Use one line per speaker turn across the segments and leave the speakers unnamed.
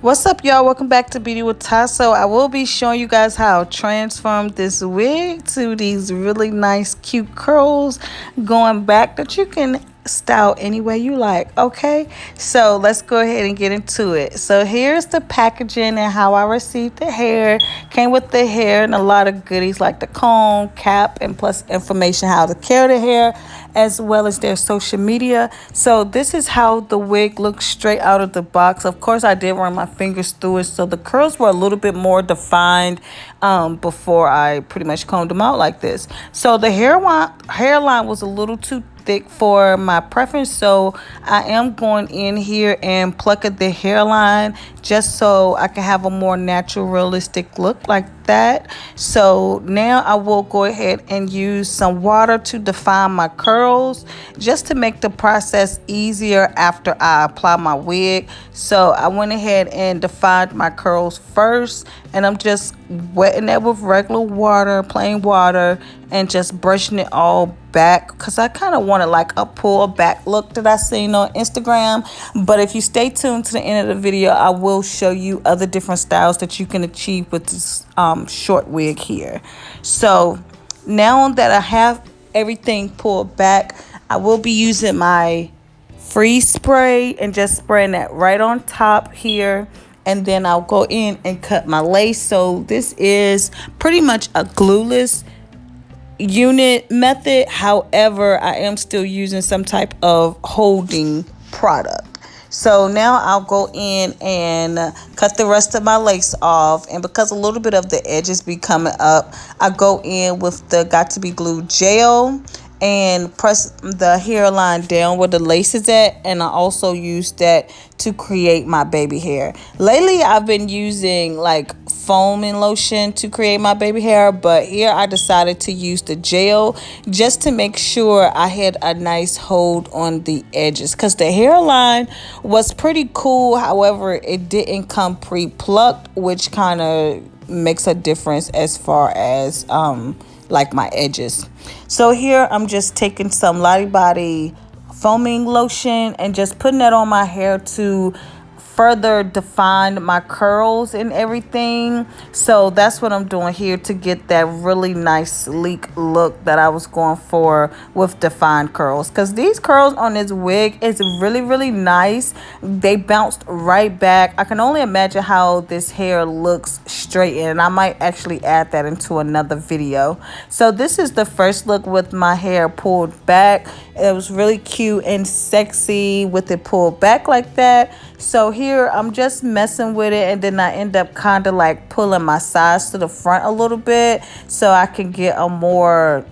What's up, y'all? Welcome back to Beauty with Ty. So I will be showing you guys how to transform this wig to these really nice cute curls going back that you can style any way you like. Okay, so let's go ahead and get into it. So here's the packaging and how I received the hair. Came with the hair and a lot of goodies like the comb, cap, and plus information how to care the hair, as well as their social media. So this is how the wig looks straight out of the box. Of course, I did run my fingers through it, so the curls were a little bit more defined before I pretty much combed them out like this. So the hairline was a little too thick for my preference, so I am going in here and plucking the hairline just so I can have a more natural, realistic look like that. So now I will go ahead and use some water to define my curls just to make the process easier after I apply my wig. So I went ahead and defined my curls first, and I'm just wetting it with regular water, plain water, and just brushing it all back because I kind of wanted like a pull back look that I seen on Instagram. But if you stay tuned to the end of the video, I will show you other different styles that you can achieve with this short wig here. So now that I have everything pulled back, I will be using my freeze spray and just spraying that right on top here. And then I'll go in and cut my lace. So this is pretty much a glueless unit method. However, I am still using some type of holding product. So now I'll go in and cut the rest of my lace off. And because a little bit of the edges be coming up, I go in with the Got To Be Glue gel and press the hairline down where the lace is at, and I also use that to create my baby hair. Lately I've been using like foaming lotion to create my baby hair, but here I decided to use the gel just to make sure I had a nice hold on the edges, because the hairline was pretty cool. However, it didn't come pre-plucked, which kind of makes a difference as far as like my edges. So here I'm just taking some Lottie Body foaming lotion and just putting that on my hair to further define my curls and everything. So that's what I'm doing here to get that really nice sleek look that I was going for with defined curls, because these curls on this wig is really nice. They bounced right back. I can only imagine how this hair looks straightened, and I might actually add that into another video. So this is the first look with my hair pulled back. It was really cute and sexy with it pulled back like that. So here I'm just messing with it, and then I end up kind of like pulling my sides to the front a little bit so I can get a more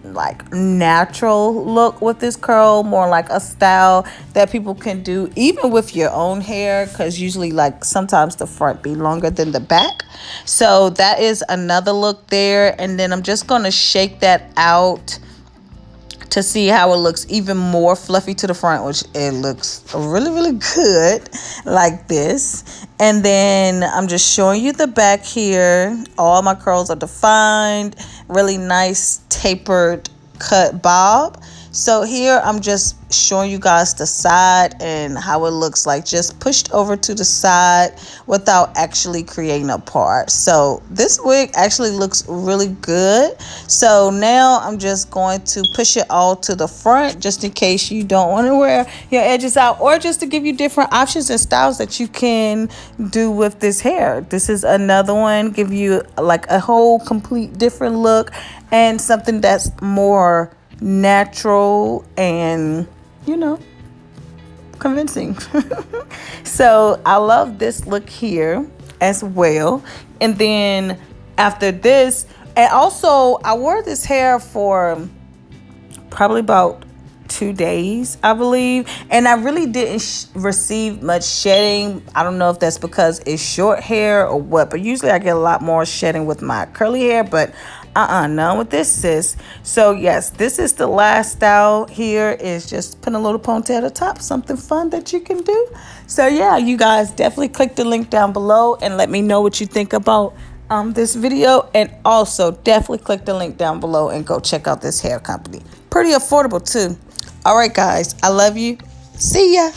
like natural look with this curl, more like a style that people can do even with your own hair, because usually like sometimes the front be longer than the back. So that is another look there, and then I'm just going to shake that out to see how it looks even more fluffy to the front, which it looks really good like this. And then I'm just showing you the back here. All my curls are defined, really nice tapered cut bob. So here I'm just showing you guys the side and how it looks like just pushed over to the side without actually creating a part. So this wig actually looks really good. So now I'm just going to push it all to the front just in case you don't want to wear your edges out, or just to give you different options and styles that you can do with this hair. This is another one, give you like a whole complete different look and something that's more natural and, you know, convincing. So I love this look here as well. And then after this, and also I wore this hair for probably about 2 days, I believe, and I really didn't receive much shedding. I don't know if that's because it's short hair or what, but usually I get a lot more shedding with my curly hair, but none with this, sis. So yes, this is the last style here, is just putting a little ponytail at the top, something fun that you can do. So yeah, you guys definitely click the link down below and let me know what you think about this video, and also definitely click the link down below and go check out this hair company. Pretty affordable too. All right guys, I love you. See ya.